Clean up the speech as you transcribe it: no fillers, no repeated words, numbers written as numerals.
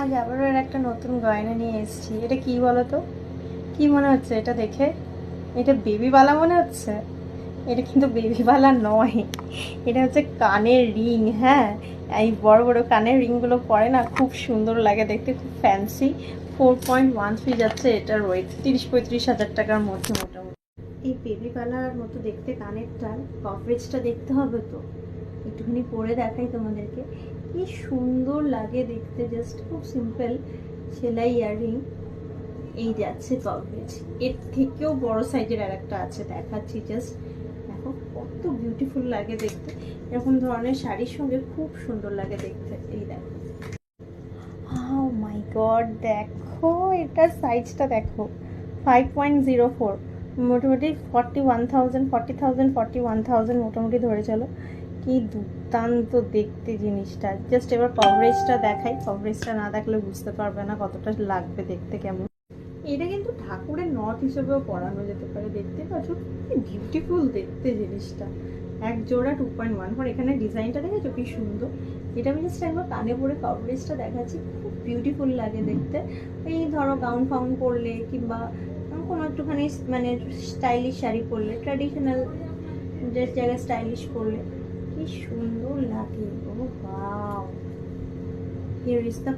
আজ আবারও একটা নতুন গয়না নিয়ে এসেছি। এটা কি বলো তো, কি মনে হচ্ছে এটা দেখে? এটা বেবিবালা মনে হচ্ছে। এটা কিন্তু বেবিবালা নয়, এটা হচ্ছে কানের রিং। হ্যাঁ, এই বড় বড় কানের রিংগুলো পরে না, খুব সুন্দর লাগে দেখতে, খুব ফ্যান্সি। 4.13 যাচ্ছে এটার ওয়েট, 30-35 হাজার টাকার মধ্যে মোটামুটি। এই বেবিবালার মতো দেখতে কানেরটার কভারেজটা দেখতে হবে তো, একটুখানি পরে দেখাই তোমাদেরকে। কি সুন্দর লাগে দেখতে, জাস্ট খুব সিম্পল সেলাই ইয়াররিং। এই যাচ্ছে কভারেজ। এর থেকেও বড় সাইজের আর একটা আছে, দেখাচ্ছি জাস্ট। দেখো কত বিউটিফুল লাগে দেখতে, এরকম ধরনের শাড়ির সঙ্গে খুব সুন্দর লাগে দেখতে। এই দেখো, ও মাই গড, দেখো এটার সাইজটা দেখো, 5.04, মোটামুটি 41,000, 40,000, 41,000 মোটামুটি ধরে চলো। কি দুর্দান্ত দেখতে জিনিসটা। জাস্ট এবার কভারেজটা দেখাই, কভারেজটা না দেখলে বুঝতে পারবে না কতটা লাগবে দেখতে কেমন। এটা কিন্তু ঠাকুরের নথ হিসেবেও পরানো যেতে পারে, দেখতে পাচ্ছ কি বিউটিফুল দেখতে জিনিসটা। এক জোড়া 2.14, এখানে ডিজাইনটা দেখেছো কি সুন্দর। এটা আমি জাস্ট একবার কানে পরে কভারেজটা দেখাচ্ছি, খুব বিউটিফুল লাগে দেখতে। এই ধরো গাউন ফাউন পরলে, কিংবা কোনো একটুখানি মানে স্টাইলিশ শাড়ি পরলে, ট্র্যাডিশনাল ড্রেস জায়গায় স্টাইলিশ পরলে কি সুন্দর লাগে। ও ওয়াও, হিয়ার ইজ দ্য